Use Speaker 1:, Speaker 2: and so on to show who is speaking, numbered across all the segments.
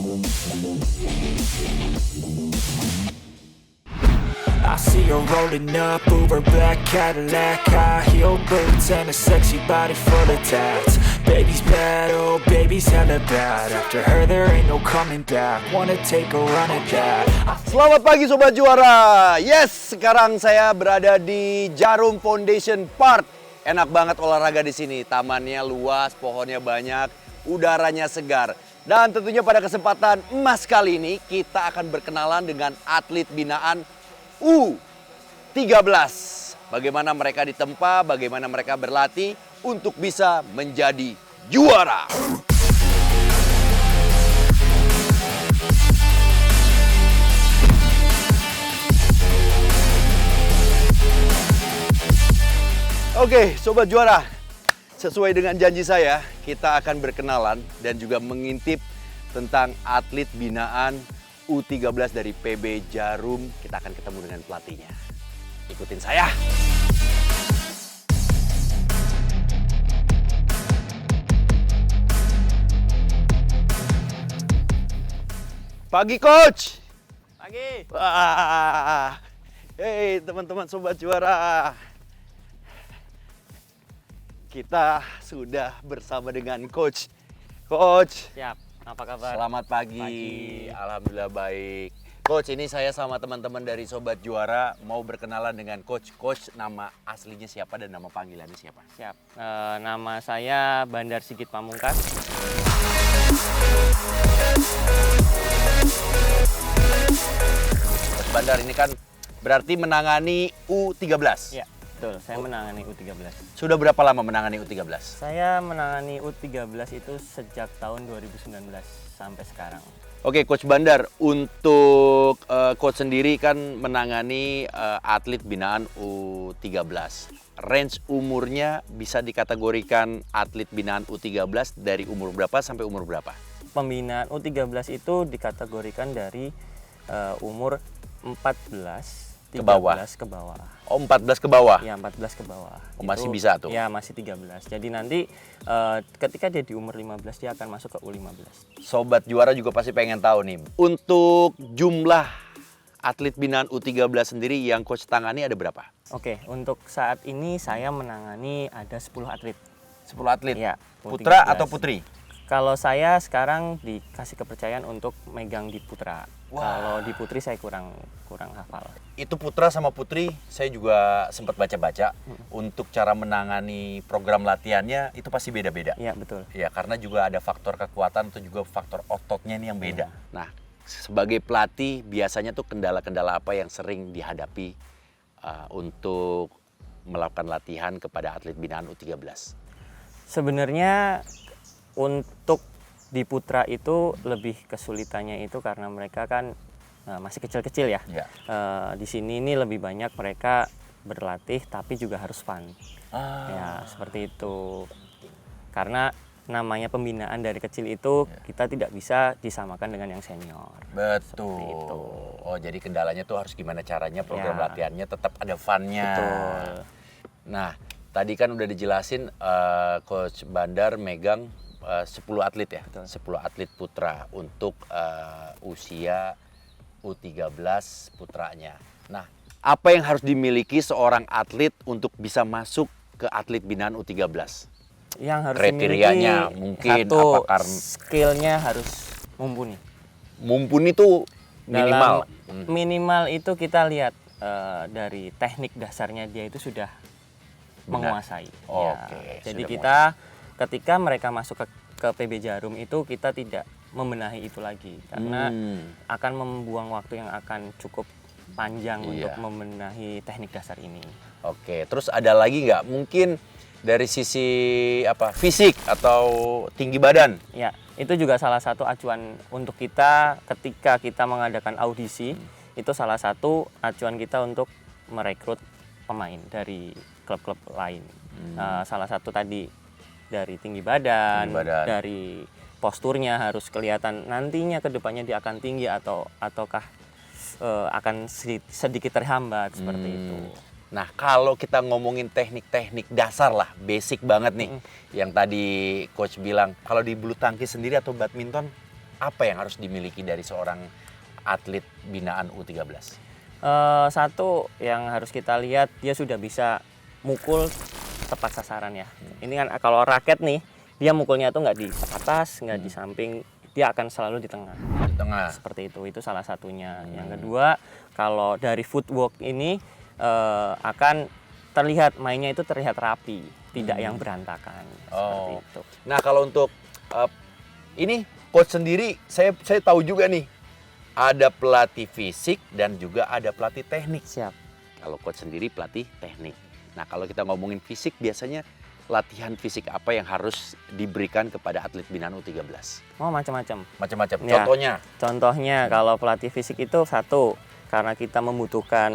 Speaker 1: I see her rolling up, Uber black Cadillac, high heel boots and a sexy body full of tats. Baby's bad, oh baby's hella bad. After her there ain't no coming back. Wanna take a run at that.
Speaker 2: Selamat pagi Sobat Juara. Yes, sekarang saya berada di Jarum Foundation Park. Enak banget olahraga di sini. Tamannya luas, pohonnya banyak, udaranya segar. Dan tentunya pada kesempatan emas kali ini kita akan berkenalan dengan atlet binaan U13. Bagaimana mereka ditempa, bagaimana mereka berlatih untuk bisa menjadi juara. Oke, Sobat Juara. Sesuai dengan janji saya, kita akan berkenalan dan juga mengintip tentang atlet binaan U13 dari PB Jarum. Kita akan ketemu dengan pelatihnya. Ikutin saya. Pagi, Coach.
Speaker 3: Pagi.
Speaker 2: Wah. Hey, teman-teman Sobat Juara. Kita sudah bersama dengan Coach. Coach.
Speaker 3: Siap. Apa kabar?
Speaker 2: Selamat pagi. Alhamdulillah baik. Coach, ini saya sama teman-teman dari Sobat Juara mau berkenalan dengan Coach. Coach, nama aslinya siapa dan nama panggilannya siapa?
Speaker 3: Siap. Nama saya Bandar Sigit Pamungkas.
Speaker 2: Coach Bandar ini kan berarti menangani U13.
Speaker 3: Ya, betul. Saya menangani U13.
Speaker 2: Sudah berapa lama menangani U13?
Speaker 3: Saya menangani U13 itu sejak tahun 2019 sampai sekarang.
Speaker 2: Oke, Coach Bandar, untuk Coach sendiri kan menangani atlet binaan U13. Range umurnya bisa dikategorikan atlet binaan U13 dari umur berapa sampai umur berapa?
Speaker 3: Pembinaan U13 itu dikategorikan dari umur 14
Speaker 2: Ke bawah.
Speaker 3: 13 ke bawah.
Speaker 2: Oh, 14 ke bawah?
Speaker 3: Ya, 14 ke bawah.
Speaker 2: Oh, masih bisa tuh?
Speaker 3: Ya, masih 13. Jadi nanti ketika dia di umur 15, dia akan masuk ke U15.
Speaker 2: Sobat Juara juga pasti pengen tahu nih, untuk jumlah atlet binaan U13 sendiri yang Coach tangani ada berapa?
Speaker 3: Oke, untuk saat ini saya menangani ada 10 atlet.
Speaker 2: 10 atlet?
Speaker 3: Ya,
Speaker 2: Putra
Speaker 3: U13.
Speaker 2: atau putri?
Speaker 3: Kalau saya sekarang dikasih kepercayaan untuk megang di putra.
Speaker 2: Wah.
Speaker 3: Kalau di putri saya kurang hafal.
Speaker 2: Itu putra sama putri, saya juga sempat baca-baca. Untuk cara menangani program latihannya itu pasti beda-beda.
Speaker 3: Iya, betul.
Speaker 2: Ya, karena juga ada faktor kekuatan atau juga faktor ototnya ini yang beda. Nah, sebagai pelatih biasanya tuh kendala-kendala apa yang sering dihadapi untuk melakukan latihan kepada atlet binaan U13?
Speaker 3: Sebenarnya untuk di putra itu lebih kesulitannya itu karena mereka kan masih kecil-kecil ya.
Speaker 2: Ya.
Speaker 3: Di sini ini lebih banyak mereka berlatih tapi juga harus fun. Ya, seperti itu. Karena namanya pembinaan dari kecil itu kita tidak bisa disamakan dengan yang senior.
Speaker 2: Betul.
Speaker 3: Itu.
Speaker 2: Oh, jadi kendalanya tuh harus gimana caranya program
Speaker 3: Ya.
Speaker 2: latihannya tetap ada fun-nya.
Speaker 3: Betul.
Speaker 2: Nah, tadi kan udah dijelasin Coach Bandar megang 10 atlet ya.
Speaker 3: Betul.
Speaker 2: 10 atlet putra untuk usia U13 putranya. Nah, apa yang harus dimiliki seorang atlet untuk bisa masuk ke atlet binaan U13?
Speaker 3: Yang harus
Speaker 2: Kriterianya
Speaker 3: dimiliki
Speaker 2: mungkin
Speaker 3: satu,
Speaker 2: apa karena
Speaker 3: skillnya harus mumpuni.
Speaker 2: mumpuni tuh minimal.
Speaker 3: Minimal itu kita lihat dari teknik dasarnya dia itu sudah menguasai.
Speaker 2: Oke,
Speaker 3: Jadi
Speaker 2: sudah
Speaker 3: kita ketika mereka masuk ke PB Jarum itu kita tidak membenahi itu lagi karena akan membuang waktu yang akan cukup panjang untuk membenahi teknik dasar ini.
Speaker 2: Oke, terus ada lagi nggak mungkin dari sisi fisik atau tinggi badan?
Speaker 3: Ya, itu juga salah satu acuan untuk kita ketika kita mengadakan audisi. Itu salah satu acuan kita untuk merekrut pemain dari klub-klub lain. Salah satu tadi dari tinggi badan, dari posturnya harus kelihatan nantinya ke depannya dia akan tinggi ataukah akan sedikit terhambat seperti itu.
Speaker 2: Nah, kalau kita ngomongin teknik-teknik dasar lah, basic banget nih, yang tadi Coach bilang, kalau di bulu tangkis sendiri atau badminton, apa yang harus dimiliki dari seorang atlet binaan U13?
Speaker 3: Satu yang harus kita lihat, dia sudah bisa mukul tepat sasaran ya. Ini kan kalau raket nih, dia mukulnya tuh nggak di atas, nggak di samping, dia akan selalu di tengah.
Speaker 2: Di tengah.
Speaker 3: Seperti itu salah satunya. Yang kedua, kalau dari footwork ini akan terlihat mainnya itu terlihat rapi, tidak yang berantakan. Seperti itu.
Speaker 2: Nah kalau untuk ini coach sendiri, saya tahu juga nih, ada pelatih fisik dan juga ada pelatih teknik.
Speaker 3: Siap.
Speaker 2: Kalau coach sendiri pelatih teknik. Nah kalau kita ngomongin fisik, biasanya latihan fisik apa yang harus diberikan kepada atlet binaan U13?
Speaker 3: Oh, macam-macam.
Speaker 2: Macam-macam.
Speaker 3: Ya.
Speaker 2: Contohnya
Speaker 3: Kalau pelatih fisik itu satu, karena kita membutuhkan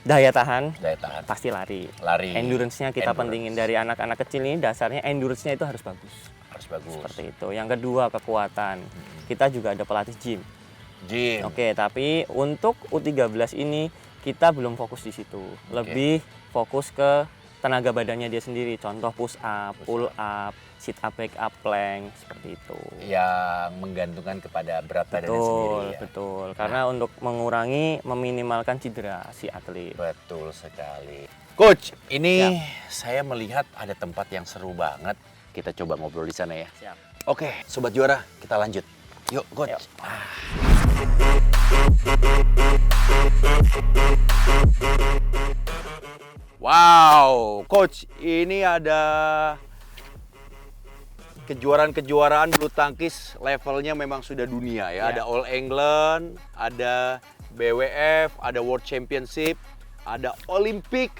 Speaker 3: daya tahan,
Speaker 2: daya tahan,
Speaker 3: pasti lari. Endurance-nya kita pentingin dari anak-anak kecil ini, dasarnya endurance-nya itu harus bagus.
Speaker 2: Harus bagus.
Speaker 3: Seperti itu. Yang kedua, kekuatan. Kita juga ada pelatih gym. Oke, tapi untuk U13 ini kita belum fokus di situ. Lebih fokus ke tenaga badannya dia sendiri. Contoh push up, pull up, sit up, back up, plank, seperti itu.
Speaker 2: Yang menggantungkan kepada berat badannya sendiri. Ya?
Speaker 3: Betul. Karena untuk mengurangi, meminimalkan cedera si atlet.
Speaker 2: Betul sekali. Coach, ini saya melihat ada tempat yang seru banget. Kita coba ngobrol di sana ya.
Speaker 3: Siap.
Speaker 2: Oke, Sobat Juara, kita lanjut. Yuk, Coach.
Speaker 3: Yuk.
Speaker 2: Wow, Coach, ini ada kejuaraan-kejuaraan bulu tangkis levelnya memang sudah dunia ya. Ada All England, ada BWF, ada World Championship, ada Olympic,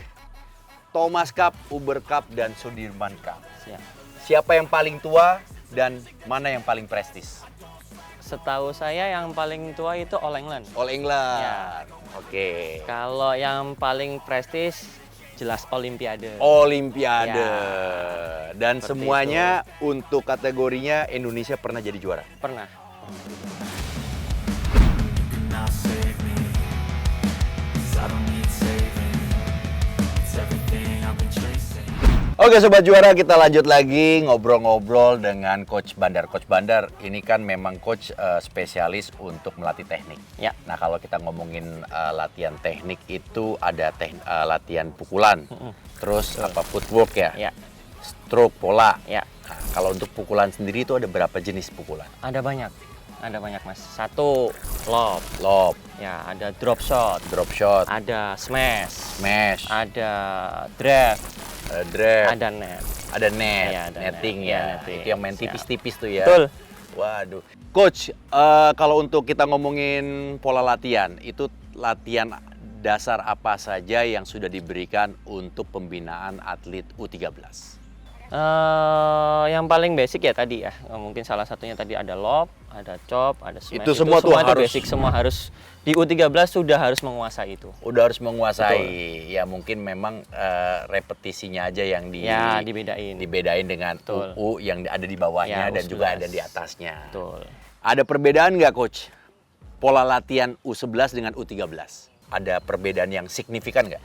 Speaker 2: Thomas Cup, Uber Cup, dan Sudirman Cup.
Speaker 3: Siap.
Speaker 2: Siapa yang paling tua dan mana yang paling prestis?
Speaker 3: Setahu saya yang paling tua itu All England.
Speaker 2: All England.
Speaker 3: Ya.
Speaker 2: Oke.
Speaker 3: Kalau yang paling prestis jelas Olimpiade.
Speaker 2: Olimpiade.
Speaker 3: Ya.
Speaker 2: Dan
Speaker 3: Seperti
Speaker 2: semuanya untuk kategorinya Indonesia pernah jadi juara.
Speaker 3: Pernah.
Speaker 1: Now save me, 'cause I don't need saving. It's everything I've been chasing.
Speaker 2: Oke Sobat Juara, kita lanjut lagi ngobrol-ngobrol dengan Coach Bandar. Coach Bandar ini kan memang coach spesialis untuk melatih teknik.
Speaker 3: Ya.
Speaker 2: Nah kalau kita ngomongin latihan teknik itu ada latihan pukulan, terus apa footwork ya,
Speaker 3: Ya.
Speaker 2: stroke, pola.
Speaker 3: Ya.
Speaker 2: Nah, kalau untuk pukulan sendiri itu ada berapa jenis pukulan?
Speaker 3: Ada banyak Mas. Satu lob.
Speaker 2: Lob,
Speaker 3: Ya, ada drop shot.
Speaker 2: drop shot,
Speaker 3: Ada smash.
Speaker 2: smash,
Speaker 3: Ada drive.
Speaker 2: drive,
Speaker 3: Ada net.
Speaker 2: ada net,
Speaker 3: Iya, ada
Speaker 2: netting
Speaker 3: net.
Speaker 2: ya.
Speaker 3: Iya, netting.
Speaker 2: Itu yang main
Speaker 3: Siap.
Speaker 2: tipis-tipis tuh ya.
Speaker 3: Betul.
Speaker 2: Waduh. Coach, kalau untuk kita ngomongin pola latihan, itu latihan dasar apa saja yang sudah diberikan untuk pembinaan atlet U13?
Speaker 3: Yang paling basic ya tadi ya. Mungkin salah satunya tadi ada lob, ada chop, ada smash.
Speaker 2: Itu semua tuh
Speaker 3: itu
Speaker 2: harus-
Speaker 3: basic, semua harus di U13 sudah harus menguasai itu.
Speaker 2: Udah harus menguasai. Ya mungkin memang repetisinya aja yang
Speaker 3: Ya, dibedain.
Speaker 2: dibedain dengan
Speaker 3: Betul.
Speaker 2: UU yang ada di bawahnya
Speaker 3: Ya,
Speaker 2: dan juga
Speaker 3: U11.
Speaker 2: ada di atasnya.
Speaker 3: Betul.
Speaker 2: Ada perbedaan nggak Coach? Pola latihan U11 dengan U13? Ada perbedaan yang signifikan nggak?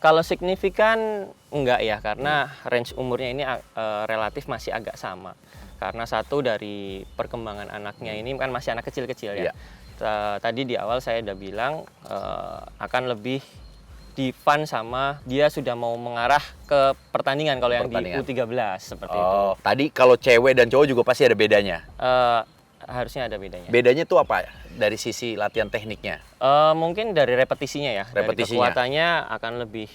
Speaker 3: Kalau signifikan enggak ya, karena range umurnya ini relatif masih agak sama. Karena satu dari perkembangan anaknya ini kan masih anak kecil-kecil ya.
Speaker 2: Iya.
Speaker 3: Tadi di awal saya udah bilang akan lebih di fun sama dia sudah mau mengarah ke pertandingan kalau yang di
Speaker 2: Pertandingan.
Speaker 3: U13 seperti itu.
Speaker 2: Oh, tadi kalau cewek dan cowok juga pasti ada bedanya.
Speaker 3: Harusnya ada bedanya.
Speaker 2: Bedanya tuh apa dari sisi latihan tekniknya?
Speaker 3: Mungkin dari repetisinya ya.
Speaker 2: Repetisinya.
Speaker 3: Dari kekuatannya akan lebih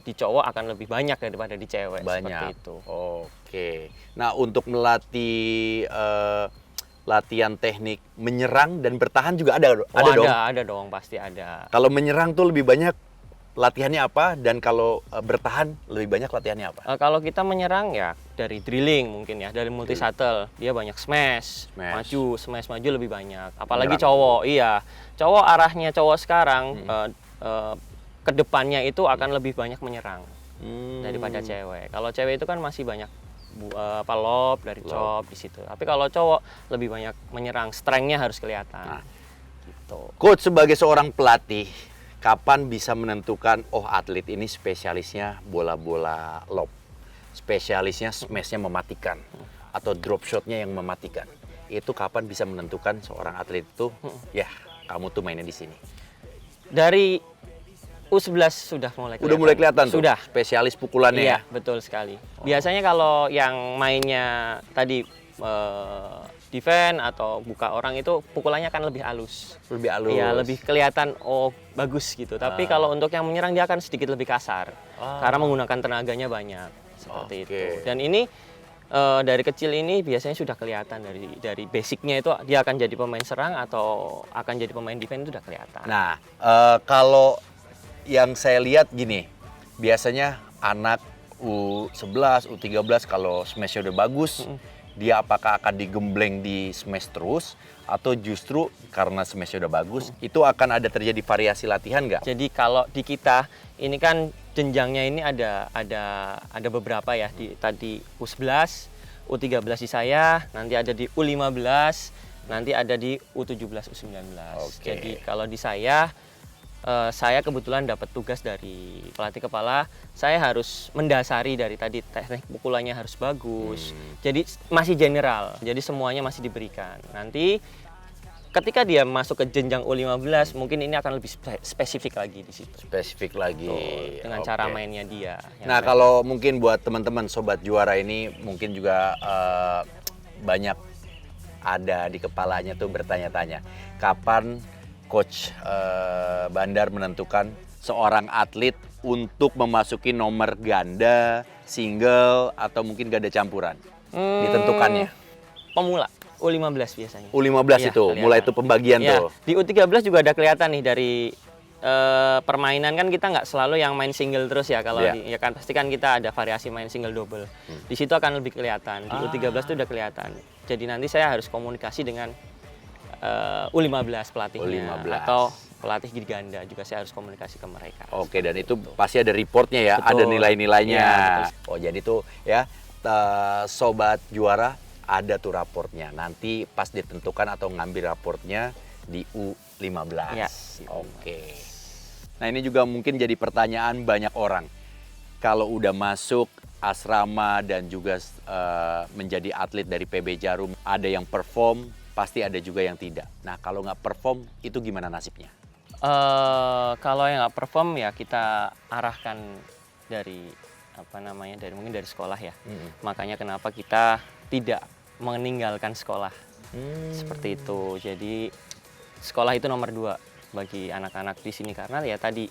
Speaker 3: di cowok akan lebih banyak daripada di cewek. Seperti
Speaker 2: Banyak.
Speaker 3: itu.
Speaker 2: Oke. Nah, untuk melatih latihan teknik menyerang dan bertahan juga ada
Speaker 3: Oh,
Speaker 2: dong.
Speaker 3: ada dong, pasti ada.
Speaker 2: Kalau menyerang tuh lebih banyak latihannya apa dan kalau bertahan lebih banyak latihannya apa?
Speaker 3: Kalau kita menyerang ya dari drilling mungkin ya, dari multi shuttle dia banyak smash,
Speaker 2: Smash.
Speaker 3: smash maju lebih banyak. Apalagi
Speaker 2: Menyerang.
Speaker 3: cowok, iya, cowok arahnya cowok sekarang ke depannya itu akan lebih banyak menyerang daripada cewek. Kalau cewek itu kan masih banyak lob dari chop di situ. Tapi kalau cowok lebih banyak menyerang, strength-nya harus kelihatan.
Speaker 2: Nah.
Speaker 3: Gitu.
Speaker 2: Coach sebagai seorang pelatih, kapan bisa menentukan oh atlet ini spesialisnya bola-bola lob, spesialisnya smashnya mematikan atau drop shotnya yang mematikan? itu kapan bisa menentukan seorang atlet itu, ya kamu tuh mainnya di sini?
Speaker 3: Dari U11 sudah mulai kelihatan.
Speaker 2: Udah mulai kelihatan tuh?
Speaker 3: Sudah.
Speaker 2: Spesialis pukulannya
Speaker 3: Iya,
Speaker 2: ya?
Speaker 3: betul sekali. Biasanya kalau yang mainnya tadi defense atau buka orang itu pukulannya akan lebih halus.
Speaker 2: Lebih halus?
Speaker 3: Iya, lebih kelihatan oh bagus gitu. Tapi kalau untuk yang menyerang dia akan sedikit lebih kasar. Karena menggunakan tenaganya banyak. Seperti itu. Dan ini dari kecil ini biasanya sudah kelihatan dari basicnya itu dia akan jadi pemain serang atau akan jadi pemain defense itu sudah kelihatan.
Speaker 2: Nah, kalau yang saya lihat gini, biasanya anak U11, U13 kalau smashnya udah bagus, dia apakah akan digembleng di smash terus atau justru karena smashnya udah bagus, itu akan ada terjadi variasi latihan nggak?
Speaker 3: Jadi kalau di kita ini kan jenjangnya ini ada beberapa ya, tadi U11, U13 di saya, nanti ada di U15, nanti ada di U17, U19. Jadi kalau di saya kebetulan dapat tugas dari pelatih kepala, saya harus mendasari dari tadi teknik pukulannya harus bagus. Jadi masih general, jadi semuanya masih diberikan. Nanti ketika dia masuk ke jenjang U15, mungkin ini akan lebih spesifik lagi di situ.
Speaker 2: Spesifik lagi.
Speaker 3: Tuh, dengan cara mainnya dia.
Speaker 2: Nah, kalau mungkin buat teman-teman sobat juara ini mungkin juga banyak ada di kepalanya tuh bertanya-tanya, kapan Coach Bandar menentukan seorang atlet untuk memasuki nomor ganda, single, atau mungkin ganda campuran? Ditentukannya?
Speaker 3: Pemula, U15 biasanya.
Speaker 2: U15
Speaker 3: Ya,
Speaker 2: itu,
Speaker 3: kelihatan.
Speaker 2: mulai itu pembagian
Speaker 3: Ya,
Speaker 2: tuh?
Speaker 3: di U13 juga ada kelihatan nih dari permainan kan kita nggak selalu yang main single terus ya. Kalau ya kan pasti kan kita ada variasi main single double. Di situ akan lebih kelihatan. Di U13 itu udah kelihatan. Jadi nanti saya harus komunikasi dengan U15 pelatihnya atau pelatih di ganda juga saya harus komunikasi ke mereka.
Speaker 2: Oke, dan itu pasti ada reportnya ya,
Speaker 3: Betul.
Speaker 2: ada nilai-nilainya.
Speaker 3: Ya,
Speaker 2: oh, jadi tuh ya sobat juara ada tuh raportnya. Nanti pas ditentukan atau ngambil raportnya di U15.
Speaker 3: Ya.
Speaker 2: Oke. Nah, ini juga mungkin jadi pertanyaan banyak orang. Kalau udah masuk asrama dan juga menjadi atlet dari PB Jarum, ada yang perform, pasti ada juga yang tidak. Nah, kalau nggak perform, itu gimana nasibnya?
Speaker 3: Kalau yang nggak perform ya kita arahkan dari mungkin dari sekolah ya. Makanya kenapa kita tidak meninggalkan sekolah seperti itu. Jadi sekolah itu nomor 2 bagi anak-anak di sini karena ya tadi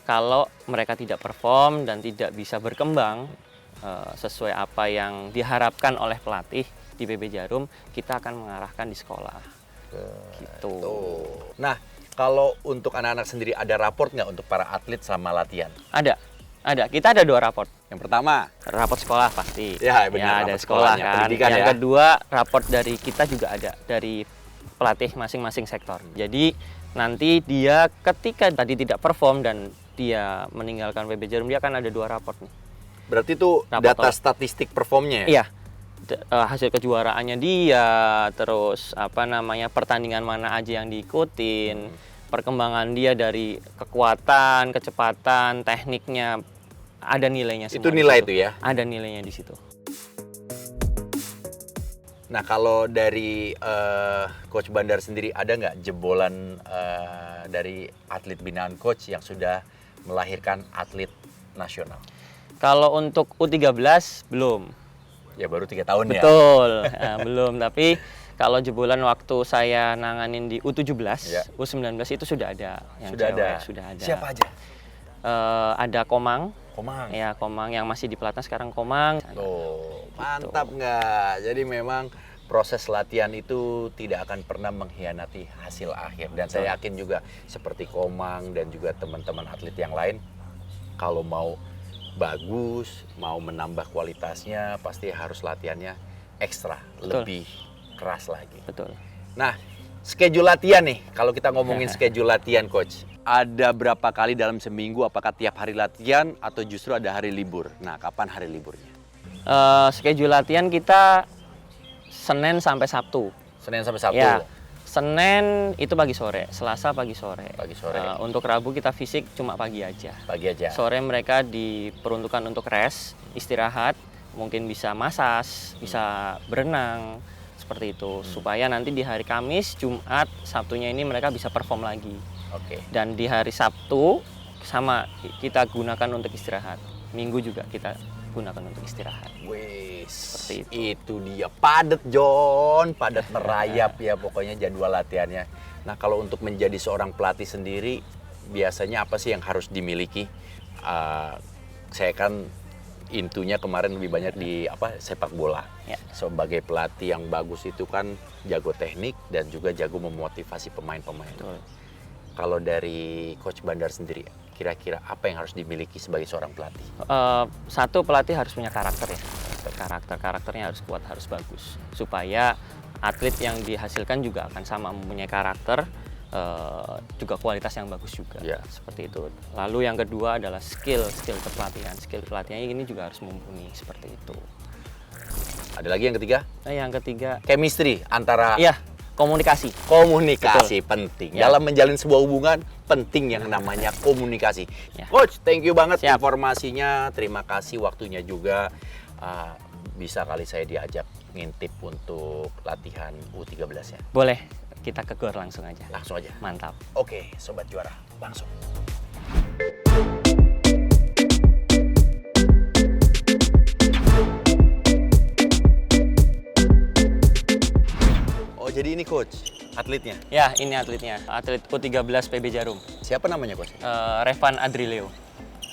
Speaker 3: kalau mereka tidak perform dan tidak bisa berkembang sesuai apa yang diharapkan oleh pelatih di PB Jarum, kita akan mengarahkan di sekolah. Gitu.
Speaker 2: Nah, kalau untuk anak-anak sendiri ada raport nggak untuk para atlet selama latihan?
Speaker 3: Ada. Kita ada 2 raport.
Speaker 2: Yang pertama,
Speaker 3: raport sekolah pasti.
Speaker 2: Ya, benar,
Speaker 3: ada
Speaker 2: raport
Speaker 3: sekolah
Speaker 2: sekolahnya,
Speaker 3: kan.
Speaker 2: pendidikan
Speaker 3: Yang
Speaker 2: ya.
Speaker 3: kedua, raport dari kita juga ada dari pelatih masing-masing sektor. Jadi nanti dia ketika tadi tidak perform dan dia meninggalkan PB Jarum, dia akan ada 2 raport nih.
Speaker 2: Berarti itu data statistik performnya ya?
Speaker 3: Iya. Hasil kejuaraannya dia, terus pertandingan mana aja yang diikutin, perkembangan dia dari kekuatan, kecepatan, tekniknya, ada nilainya semua.
Speaker 2: Itu nilai itu ya?
Speaker 3: Ada nilainya di situ.
Speaker 2: Nah, kalau dari Coach Bandar sendiri, ada nggak jebolan dari atlet binaan Coach yang sudah melahirkan atlet nasional?
Speaker 3: Kalau untuk U13 belum.
Speaker 2: Ya baru 3 tahun ya?
Speaker 3: Betul, belum. Tapi kalau jebolan waktu saya nanganin di U17, U19 itu sudah ada. Yang sudah ada.
Speaker 2: Siapa aja?
Speaker 3: Ada Komang.
Speaker 2: Komang?
Speaker 3: Ya, Komang yang masih di pelatnas sekarang Komang.
Speaker 2: Oh, mantap nggak? Jadi memang proses latihan itu tidak akan pernah mengkhianati hasil akhir. Dan saya yakin juga seperti Komang dan juga teman-teman atlet yang lain, kalau mau bagus, mau menambah kualitasnya, pasti harus latihannya ekstra, lebih keras lagi.
Speaker 3: Betul.
Speaker 2: Nah, schedule latihan nih, kalau kita ngomongin schedule latihan Coach, ada berapa kali dalam seminggu, apakah tiap hari latihan atau justru ada hari libur? Nah, kapan hari liburnya?
Speaker 3: Schedule latihan kita Senin sampai Sabtu.
Speaker 2: Senin sampai Sabtu?
Speaker 3: Ya, Senin itu pagi sore, Selasa pagi sore.
Speaker 2: Pagi sore.
Speaker 3: Untuk Rabu kita fisik cuma pagi aja.
Speaker 2: Pagi aja.
Speaker 3: Sore mereka diperuntukkan untuk rest, istirahat, mungkin bisa masas, bisa berenang, seperti itu. Supaya nanti di hari Kamis, Jumat, Sabtunya ini mereka bisa perform lagi.
Speaker 2: Oke.
Speaker 3: Dan di hari Sabtu sama kita gunakan untuk istirahat. Minggu juga kita gunakan untuk istirahat.
Speaker 2: Wih,
Speaker 3: Seperti
Speaker 2: itu dia padat John, padat merayap ya pokoknya jadwal latihannya. Nah kalau untuk menjadi seorang pelatih sendiri, biasanya apa sih yang harus dimiliki? Saya kan intunya kemarin lebih banyak di sepak bola.
Speaker 3: Ya.
Speaker 2: Sebagai pelatih yang bagus itu kan jago teknik dan juga jago memotivasi pemain-pemain.
Speaker 3: Betul.
Speaker 2: Kalau dari Coach Bandar sendiri, kira-kira apa yang harus dimiliki sebagai seorang pelatih?
Speaker 3: Satu, pelatih harus punya karakter ya. Karakternya harus kuat, harus bagus. Supaya atlet yang dihasilkan juga akan sama mempunyai karakter, juga kualitas yang bagus juga.
Speaker 2: Ya.
Speaker 3: Seperti itu. Lalu yang kedua adalah skill kepelatihan. Skill pelatihannya ini juga harus mumpuni seperti itu.
Speaker 2: Ada lagi yang ketiga?
Speaker 3: Nah, yang ketiga,
Speaker 2: Chemistry antara
Speaker 3: iya, komunikasi.
Speaker 2: komunikasi
Speaker 3: Betul.
Speaker 2: penting.
Speaker 3: Ya.
Speaker 2: Dalam menjalin sebuah hubungan penting yang namanya komunikasi.
Speaker 3: Ya.
Speaker 2: Coach, thank you banget
Speaker 3: Siap.
Speaker 2: informasinya. Terima kasih waktunya juga. Bisa kali saya diajak ngintip untuk latihan U13 ya.
Speaker 3: Boleh, kita ke gor langsung aja.
Speaker 2: Langsung aja.
Speaker 3: Mantap.
Speaker 2: Oke, sobat juara, langsung. Oh, jadi ini coach, atletnya.
Speaker 3: Ya, ini atletnya. Atlet U13 PB Jarum.
Speaker 2: Siapa namanya coach?
Speaker 3: Revan Adrileo.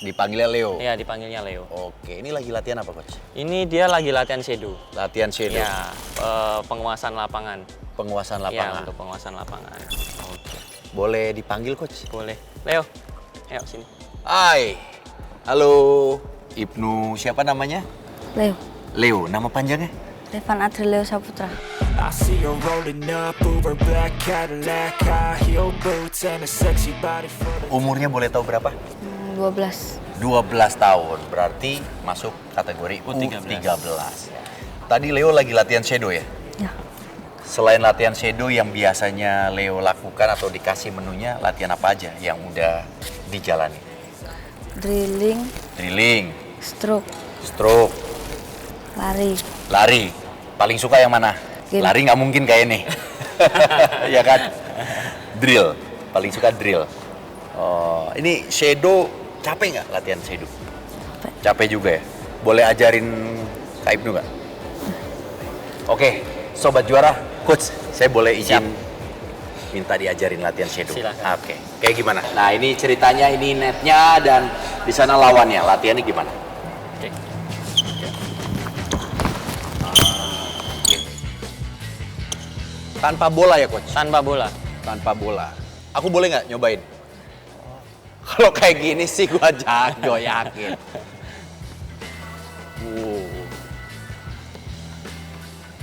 Speaker 2: Dipanggilnya Leo.
Speaker 3: Ya, dipanggilnya Leo.
Speaker 2: Oke, ini lagi latihan apa coach?
Speaker 3: Ini dia lagi latihan shadow.
Speaker 2: Latihan shadow.
Speaker 3: Ya, penguasaan lapangan.
Speaker 2: Penguasaan
Speaker 3: Ya,
Speaker 2: lapangan.
Speaker 3: untuk penguasaan lapangan.
Speaker 2: Oke. Boleh dipanggil coach?
Speaker 3: Boleh. Leo, ayo sini.
Speaker 2: Hai. Halo. Ibnu siapa namanya?
Speaker 4: Leo,
Speaker 2: Leo, nama panjangnya?
Speaker 4: Revan Adrileo Saputra.
Speaker 1: I see her rolling up, Uber black Cadillac, high heel boots and a sexy body full of
Speaker 2: Umurnya boleh tahu berapa?
Speaker 4: 12.
Speaker 2: 12 tahun, berarti masuk kategori
Speaker 3: U13.
Speaker 2: U13. Tadi Leo lagi latihan shadow ya?
Speaker 4: Ya,
Speaker 2: Selain latihan shadow yang biasanya Leo lakukan atau dikasih menunya, latihan apa aja yang udah dijalani?
Speaker 4: drilling,
Speaker 2: Drilling,
Speaker 4: stroke,
Speaker 2: stroke,
Speaker 4: lari,
Speaker 2: lari. Paling suka yang mana?
Speaker 4: Drill.
Speaker 2: Lari nggak mungkin kayak ini. Ya kan? Drill, paling suka drill. Oh, ini shadow capek nggak latihan shadow? Capek juga ya? Boleh ajarin Kak Ibnu nggak? Oke, sobat juara, coach, saya boleh izin minta diajarin latihan shadow?
Speaker 3: Silakan.
Speaker 2: Oke, kayak gimana? Nah ini ceritanya, ini netnya dan di sana lawannya. Latihannya gimana?
Speaker 3: Oke.
Speaker 2: Tanpa bola ya coach?
Speaker 3: Tanpa bola.
Speaker 2: Tanpa bola. Aku boleh nggak nyobain? Kalau kayak gini sih gua jago, yakin.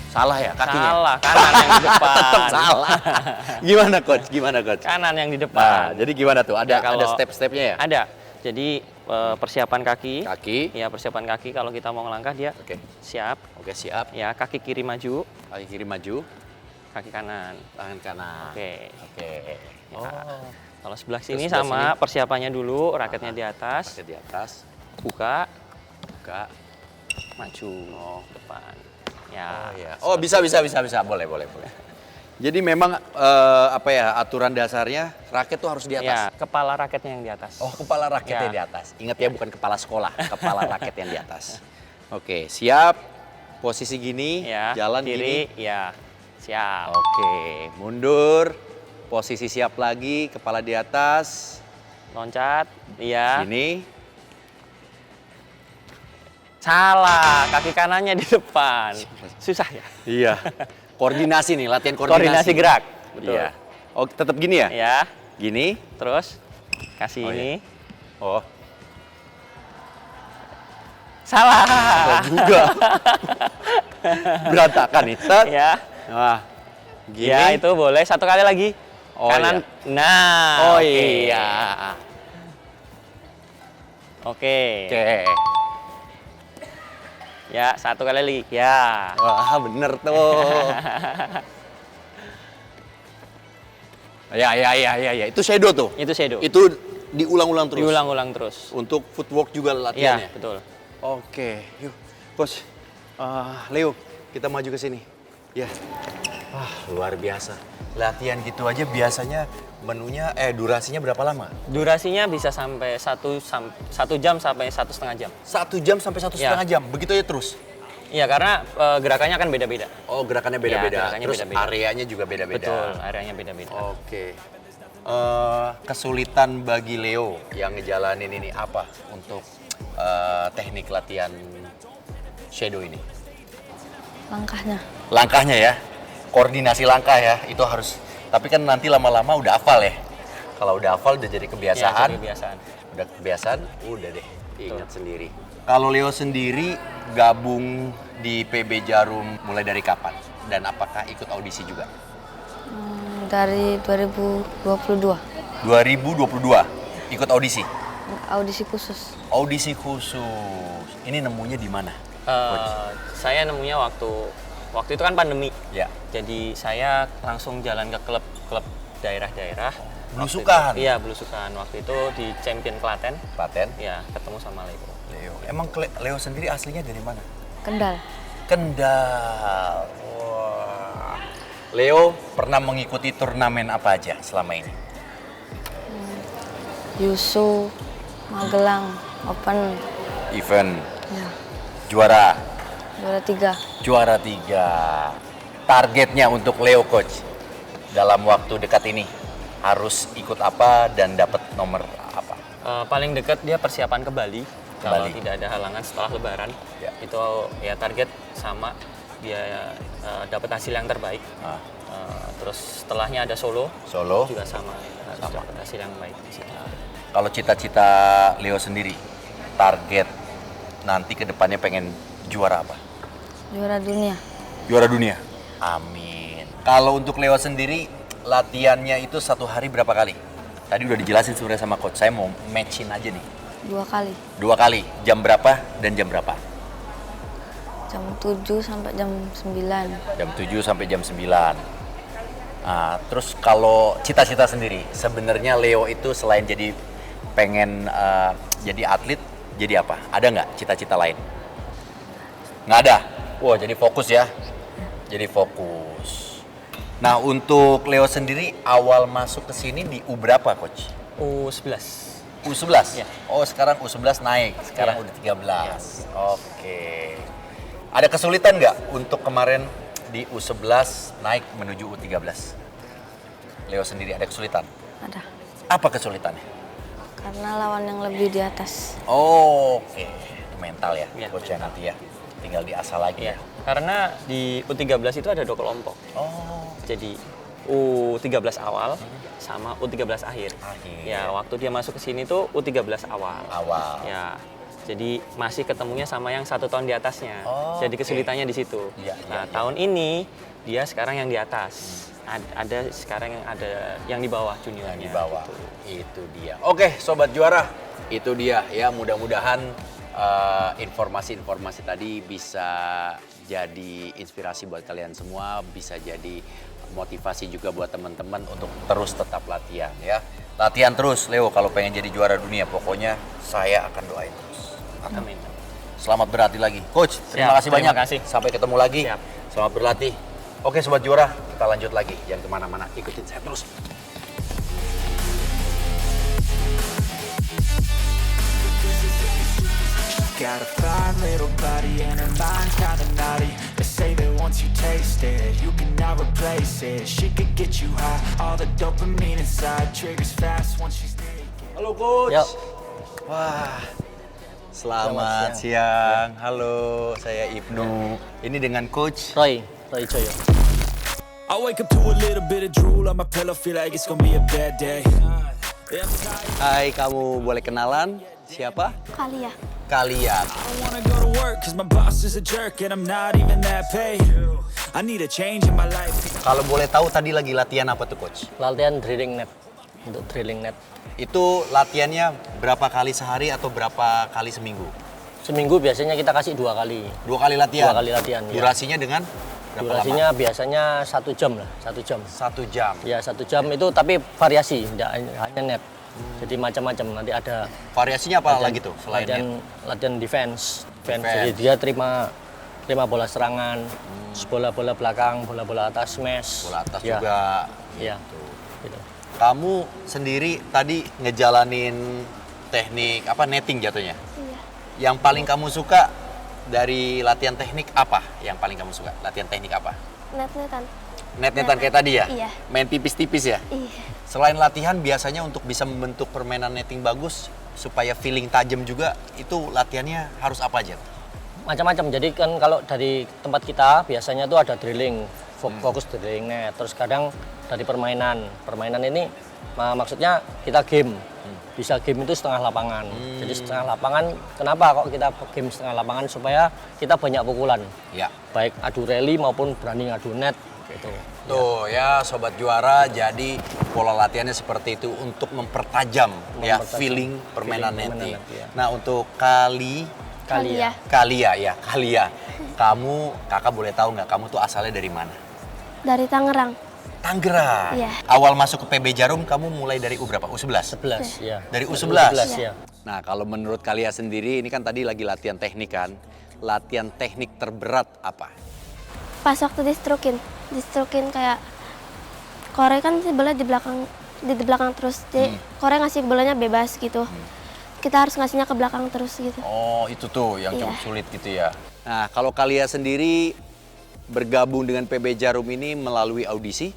Speaker 2: Salah ya kakinya?
Speaker 3: Salah, kanan yang di depan.
Speaker 2: Tetap salah. Gimana coach? Gimana coach?
Speaker 3: Kanan yang di
Speaker 2: Nah,
Speaker 3: depan.
Speaker 2: jadi gimana tuh? Ada
Speaker 3: Ya, kalau-
Speaker 2: ada step-stepnya ya?
Speaker 3: Ada. Jadi persiapan kaki.
Speaker 2: Kaki.
Speaker 3: Ya, persiapan kaki kalau kita mau ngelangkah dia
Speaker 2: Oke.
Speaker 3: siap.
Speaker 2: Oke, siap.
Speaker 3: Ya, kaki kiri maju,
Speaker 2: Kaki kiri maju,
Speaker 3: kaki kanan.
Speaker 2: tangan kanan.
Speaker 3: Oke.
Speaker 2: Oke.
Speaker 3: Ya.
Speaker 2: Oh.
Speaker 3: Kalau sebelah
Speaker 2: Terus
Speaker 3: sini
Speaker 2: sebelah
Speaker 3: sama
Speaker 2: sini.
Speaker 3: persiapannya dulu, raketnya di atas,
Speaker 2: Pakai di atas,
Speaker 3: buka,
Speaker 2: buka.
Speaker 3: maju, depan. Ya.
Speaker 2: Oh iya. Oh, bisa. Boleh. Jadi memang aturan dasarnya raket tuh harus di
Speaker 3: Ya,
Speaker 2: atas.
Speaker 3: kepala raketnya yang di atas.
Speaker 2: Oh, kepala raketnya
Speaker 3: Ya.
Speaker 2: di atas. Ingat ya, bukan kepala sekolah, kepala raket yang di atas. Oke, siap. Posisi gini,
Speaker 3: Ya,
Speaker 2: jalan
Speaker 3: kiri,
Speaker 2: gini.
Speaker 3: ya. Siap.
Speaker 2: Oke, mundur. Posisi siap lagi, kepala di atas.
Speaker 3: Loncat, iya.
Speaker 2: Gini.
Speaker 3: Salah, kaki kanannya di depan. Susah ya?
Speaker 2: Iya. Koordinasi nih, latihan koordinasi.
Speaker 3: Koordinasi gerak. Betul.
Speaker 2: Iya. Oh, tetap gini ya?
Speaker 3: Ya,
Speaker 2: Gini.
Speaker 3: terus kasih
Speaker 2: Oh,
Speaker 3: ini.
Speaker 2: Oh,
Speaker 3: Salah.
Speaker 2: salah juga. Berantakan nih. Set.
Speaker 3: Ya.
Speaker 2: Wah. Gini.
Speaker 3: Ya, itu boleh. Satu kali lagi.
Speaker 2: Oh,
Speaker 3: Kanan.
Speaker 2: iya.
Speaker 3: Nah.
Speaker 2: Oh
Speaker 3: oke.
Speaker 2: iya.
Speaker 3: Oke.
Speaker 2: Oke.
Speaker 3: Ya, satu kali lagi. Ya.
Speaker 2: Wah, bener tuh. Ya. Itu shadow tuh.
Speaker 3: Itu shadow.
Speaker 2: Itu diulang-ulang terus.
Speaker 3: Diulang-ulang terus.
Speaker 2: Untuk footwork juga
Speaker 3: Iya,
Speaker 2: latihannya.
Speaker 3: betul.
Speaker 2: Oke, yuk. Coach, Leo, kita maju ke sini. Ya. Wah, luar biasa. Latihan gitu aja biasanya menunya, durasinya berapa lama?
Speaker 3: Durasinya bisa sampai 1 jam sampai 1,5 jam.
Speaker 2: 1 jam sampai 1,5 jam, begitu aja terus?
Speaker 3: Iya, karena gerakannya kan beda-beda.
Speaker 2: Oh, gerakannya beda-beda.
Speaker 3: Ya, gerakannya
Speaker 2: Terus
Speaker 3: beda-beda.
Speaker 2: areanya juga beda-beda.
Speaker 3: Betul, areanya beda-beda.
Speaker 2: Oke. Kesulitan bagi Leo yang ngejalanin ini apa untuk teknik latihan shadow ini?
Speaker 4: Langkahnya.
Speaker 2: Langkahnya ya, koordinasi langkah ya, itu harus. Tapi kan nanti lama-lama udah hafal ya. Kalau udah hafal udah jadi kebiasaan.
Speaker 3: Ya, jadi kebiasaan.
Speaker 2: Udah kebiasaan, udah deh ingat sendiri. Kalau Leo sendiri gabung di PB Jarum mulai dari kapan? Dan apakah ikut audisi juga?
Speaker 4: Dari 2022.
Speaker 2: 2022 ikut audisi.
Speaker 4: Audisi khusus.
Speaker 2: Audisi khusus. Ini nemunya di mana?
Speaker 3: Saya nemunya waktu itu kan pandemi.
Speaker 2: Ya.
Speaker 3: Jadi saya langsung jalan ke klub daerah-daerah.
Speaker 2: Belusukan?
Speaker 3: Iya, belusukan. Waktu itu di Champion Klaten.
Speaker 2: Klaten?
Speaker 3: Ya, ketemu sama Leo.
Speaker 2: Leo. Emang Leo sendiri aslinya dari mana?
Speaker 4: Kendal.
Speaker 2: Kendal. Wah. Leo pernah mengikuti turnamen apa aja selama ini?
Speaker 4: Yusu, Magelang, Open.
Speaker 2: Event.
Speaker 4: Ya.
Speaker 2: Juara.
Speaker 4: Juara 3.
Speaker 2: Juara 3. Targetnya untuk Leo coach dalam waktu dekat ini harus ikut apa dan dapat nomor apa?
Speaker 3: Paling dekat dia persiapan ke Bali. Kalau
Speaker 2: Bali.
Speaker 3: tidak ada halangan setelah Lebaran,
Speaker 2: Ya.
Speaker 3: itu ya target sama dia dapat hasil yang terbaik. Terus setelahnya ada Solo juga sama, harus dapat hasil yang baik di situ.
Speaker 2: Kalau cita-cita Leo sendiri, target nanti ke depannya pengen juara apa?
Speaker 4: Juara dunia.
Speaker 2: Juara dunia. Amin. Kalau untuk Leo sendiri, latihannya itu satu hari berapa kali? Tadi udah dijelasin sebenarnya sama coach. Saya mau matchin aja nih.
Speaker 4: 2 kali.
Speaker 2: 2 kali. Jam berapa dan jam berapa?
Speaker 4: Jam 7 sampai jam 9.
Speaker 2: Jam 7 sampai jam 9. Nah, terus kalau cita-cita sendiri, sebenarnya Leo itu selain jadi pengen jadi atlet, jadi apa? Ada nggak cita-cita lain? Nggak ada? Wah, jadi fokus ya? Jadi fokus. Nah, untuk Leo sendiri, awal masuk ke sini di U berapa, Coach?
Speaker 3: U11.
Speaker 2: U11?
Speaker 3: Ya.
Speaker 2: Oh, sekarang U11 naik, sekarang
Speaker 3: Ya.
Speaker 2: udah 13. Oke. Ada kesulitan nggak untuk kemarin di U11 naik menuju U13? Leo sendiri ada kesulitan?
Speaker 4: Ada.
Speaker 2: Apa kesulitannya?
Speaker 4: Karena lawan yang lebih di atas.
Speaker 2: Oke. Itu mental ya,
Speaker 3: Ya,
Speaker 2: Coach ya nanti ya. Tinggal diasah lagi ya.
Speaker 3: Ya, karena di U13 itu ada 2 kelompok.
Speaker 2: Oh.
Speaker 3: Jadi U13 awal sama U13 akhir.
Speaker 2: Akhir.
Speaker 3: Ya, waktu dia masuk ke sini tuh U13 awal.
Speaker 2: Awal.
Speaker 3: Ya. Jadi masih ketemunya sama yang 1 tahun di atasnya.
Speaker 2: Oh,
Speaker 3: Jadi
Speaker 2: oke.
Speaker 3: kesulitannya di situ.
Speaker 2: Iya,
Speaker 3: Nah,
Speaker 2: iya.
Speaker 3: tahun ini dia sekarang yang di atas. Ada sekarang yang ada yang di bawah juniornya.
Speaker 2: Yang di bawah.
Speaker 3: gitu.
Speaker 2: Itu dia. Oke, sobat juara. Itu dia ya, mudah-mudahan informasi-informasi tadi bisa jadi inspirasi buat kalian semua, bisa jadi motivasi juga buat teman-teman untuk terus tetap latihan ya. Latihan terus, Leo, kalau pengen jadi juara dunia, pokoknya saya akan doain terus.
Speaker 3: Amin.
Speaker 2: Selamat berlatih lagi. Coach, terima
Speaker 3: Siap,
Speaker 2: kasih
Speaker 3: terima
Speaker 2: banyak.
Speaker 3: kasih.
Speaker 2: Sampai ketemu lagi.
Speaker 3: Siap.
Speaker 2: Selamat berlatih. Oke, sobat juara, kita lanjut lagi. Jangan kemana-mana, ikutin saya terus.
Speaker 1: Got a fine little body and her mind kinda naughty. They say that once you taste it, you cannot replace it. She could get you high, all the dopamine inside triggers fast once she's naked.
Speaker 2: Halo Coach.
Speaker 3: Yuk.
Speaker 2: Wah, selamat siang. Halo, saya Ibnu. Ini dengan Coach.
Speaker 3: Roy Joyo.
Speaker 1: I wake up to a little bit of drool on my pillow, feel like it's gonna be a bad day. Yeah, I'm tired.
Speaker 2: Hai, kamu boleh kenalan? Siapa?
Speaker 4: Kali ya.
Speaker 2: Kalian.
Speaker 1: I wanna go to work cause my boss is a jerk and I'm not even that paid. I need a change in my life.
Speaker 2: Kalau boleh tahu tadi lagi latihan apa tuh Coach?
Speaker 5: Latihan drilling net, untuk drilling net.
Speaker 2: Itu latihannya berapa kali sehari atau berapa kali seminggu?
Speaker 5: Seminggu biasanya kita kasih 2 kali.
Speaker 2: 2 kali latihan?
Speaker 5: 2 kali latihan, ya.
Speaker 2: Durasinya dengan berapa
Speaker 5: Durasinya biasanya 1 jam lah, 1 jam.
Speaker 2: lama? 1 jam.
Speaker 5: Ya 1 jam itu tapi variasi, tidak hanya net. Jadi macam-macam, nanti ada
Speaker 2: Variasinya apa lagi tuh selain net?
Speaker 5: latihan defense.
Speaker 2: Defense.
Speaker 5: Jadi dia terima terima bola serangan, bola-bola belakang, bola-bola atas smash.
Speaker 2: Bola atas
Speaker 5: Ya,
Speaker 2: juga.
Speaker 5: Iya. Gitu.
Speaker 2: Kamu sendiri tadi ngejalanin teknik apa netting jatuhnya?
Speaker 6: Iya.
Speaker 2: Yang paling kamu suka dari latihan teknik apa? Yang paling kamu suka? Latihan teknik apa?
Speaker 6: Net-netan.
Speaker 2: Net-netan kayak tadi ya?
Speaker 6: Iya.
Speaker 2: Main tipis-tipis ya?
Speaker 6: Iya.
Speaker 2: Selain latihan biasanya untuk bisa membentuk permainan netting bagus supaya feeling tajam juga, itu latihannya harus apa aja?
Speaker 5: Macam-macam. Jadi kan kalau dari tempat kita biasanya tuh ada drilling, fokus drilling net. Terus kadang dari permainan. Permainan ini maksudnya kita game. Bisa game itu setengah lapangan. Jadi setengah lapangan, kenapa kok kita game setengah lapangan? Supaya kita banyak pukulan.
Speaker 2: Ya.
Speaker 5: Baik adu rally maupun berani ngadu net gitu.
Speaker 2: Tuh ya Sobat Juara, jadi pola latihannya seperti itu untuk mempertajam ya
Speaker 5: Mempertajam
Speaker 2: feeling permainan
Speaker 5: feeling
Speaker 2: netting.
Speaker 5: permainan, ya.
Speaker 2: Nah untuk Kalia, kamu kakak boleh tahu nggak kamu tuh asalnya dari mana?
Speaker 6: Dari Tangerang.
Speaker 2: Tangerang.
Speaker 6: Iya.
Speaker 2: Awal masuk ke PB Jarum kamu mulai dari U berapa? U11?
Speaker 5: 11 ya.
Speaker 2: Dari U11?
Speaker 5: ya.
Speaker 2: Nah kalau menurut Kalia sendiri, ini kan tadi lagi latihan teknik kan? Latihan teknik terberat apa?
Speaker 6: Pas waktu distrukin kayak Kore kan si bola di belakang terus. Jadi Kore ngasih bolanya bebas gitu. Kita harus ngasihnya ke belakang terus gitu.
Speaker 2: Oh itu tuh yang
Speaker 6: Iya.
Speaker 2: cukup sulit gitu ya. Nah kalau Kalia sendiri bergabung dengan PB Jarum ini melalui audisi?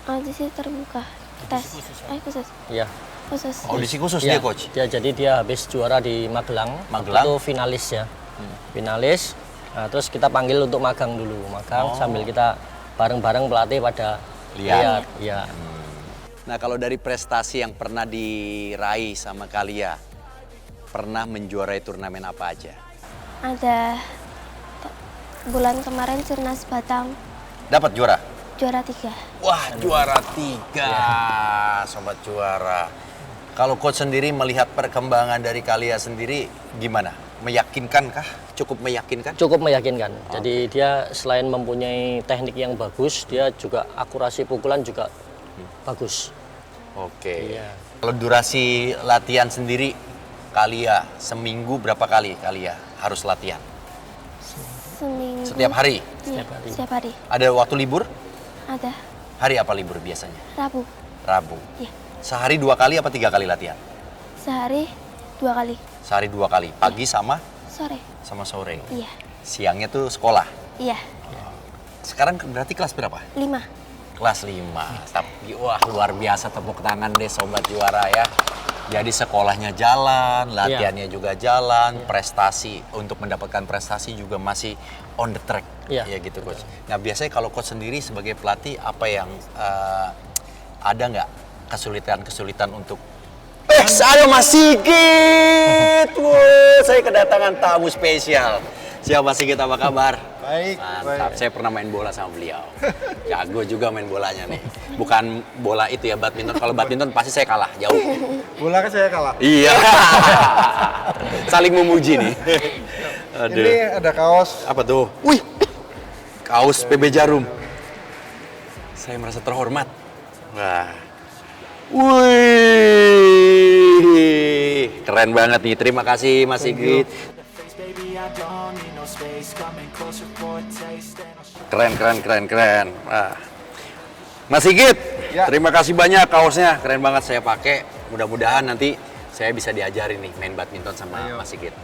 Speaker 6: Audisi terbuka. Tes. Khusus.
Speaker 5: Iya.
Speaker 6: Khusus.
Speaker 2: Audisi khusus
Speaker 5: Ya,
Speaker 2: dia coach?
Speaker 5: jadi dia habis juara di Magelang.
Speaker 2: Magelang?
Speaker 5: Itu finalis ya. Finalis. Nah, terus kita panggil untuk magang dulu. Magang sambil kita bareng-bareng pelatih pada
Speaker 2: Lihat.
Speaker 5: Iya.
Speaker 2: Nah kalau dari prestasi yang pernah diraih sama Kalia, pernah menjuarai turnamen apa aja?
Speaker 6: Ada bulan kemarin Sirnas Batam
Speaker 2: Dapat juara?
Speaker 6: juara 3.
Speaker 2: Wah juara 3, Sobat Juara. Kalau coach sendiri melihat perkembangan dari Kalia sendiri gimana? Meyakinkan kah? Cukup meyakinkan?
Speaker 5: Cukup meyakinkan. Jadi dia selain mempunyai teknik yang bagus, dia juga akurasi pukulan juga bagus.
Speaker 2: Oke.
Speaker 5: Iya.
Speaker 2: Kalau durasi latihan sendiri, Kalia seminggu berapa kali Kalia harus latihan?
Speaker 6: Seminggu.
Speaker 2: Setiap hari?
Speaker 6: Iya,
Speaker 5: hari.
Speaker 6: setiap hari.
Speaker 2: Ada waktu libur?
Speaker 6: Ada.
Speaker 2: Hari apa libur biasanya?
Speaker 6: Rabu.
Speaker 2: Rabu.
Speaker 6: Iya.
Speaker 2: Sehari 2 kali apa 3 kali latihan?
Speaker 6: Sehari 2 kali.
Speaker 2: Sehari 2 kali. Pagi sama
Speaker 6: Sore.
Speaker 2: sore.
Speaker 6: Iya.
Speaker 2: Siangnya tuh sekolah.
Speaker 6: Iya.
Speaker 2: Sekarang berarti kelas berapa?
Speaker 6: 5.
Speaker 2: Kelas 5. Tapi wah luar biasa, tepuk tangan deh Sobat Juara ya. Jadi sekolahnya jalan, latihannya juga jalan, prestasi untuk mendapatkan prestasi juga masih on the track.
Speaker 5: Iya.
Speaker 2: Ya gitu coach. Nah biasanya kalau coach sendiri sebagai pelatih apa yang ada nggak kesulitan untuk ada Mas Sigit. Wow, saya kedatangan tamu spesial. Siapa Mas Sigit, apa kabar?
Speaker 7: Baik,
Speaker 2: Mantap,
Speaker 7: baik.
Speaker 2: saya pernah main bola sama beliau. Jago juga main bolanya nih. Bukan bola itu ya, badminton. Kalau badminton pasti saya kalah, jauh.
Speaker 7: Bola kan saya kalah.
Speaker 2: Iya. Saling memuji nih. Aduh.
Speaker 7: Ini ada kaos.
Speaker 2: Apa tuh? Wih, kaos PB Jarum. Saya merasa terhormat. Wah. Wih, keren banget nih. Terima kasih Mas Sigit.
Speaker 1: Baby, I don't need no space. Coming closer for a taste. And I'll show
Speaker 2: Keren. Wah. Mas Sigit,
Speaker 7: Ya.
Speaker 2: terima kasih banyak kaosnya. Keren banget saya pakai. Mudah-mudahan nanti saya bisa diajarin nih main badminton sama
Speaker 7: Ayo.
Speaker 2: Mas Sigit.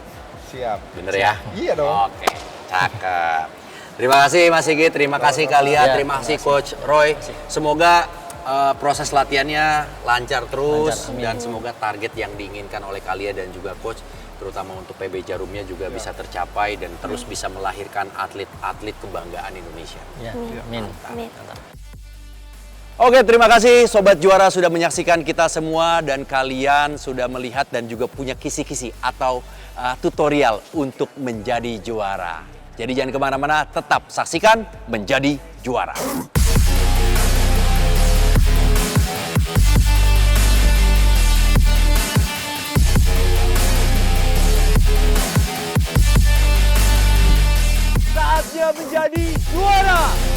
Speaker 7: Siap.
Speaker 2: Bener ya?
Speaker 7: Iya dong.
Speaker 2: Oke, cakep. Terima kasih Mas Sigit, terima kasih Kalia,
Speaker 5: Ya,
Speaker 2: terima kasih Coach Roy. Semoga proses latihannya lancar terus
Speaker 5: Lancar, amin.
Speaker 2: dan semoga target yang diinginkan oleh Kalia dan juga Coach, terutama untuk PB Jarumnya juga bisa tercapai dan terus bisa melahirkan atlet-atlet kebanggaan Indonesia.
Speaker 5: Ya, amin.
Speaker 6: Amin.
Speaker 2: Oke, terima kasih Sobat Juara sudah menyaksikan kita semua dan kalian sudah melihat dan juga punya kisi-kisi atau tutorial untuk menjadi juara. Jadi jangan kemana-mana, tetap saksikan Menjadi Juara. Saatnya menjadi juara.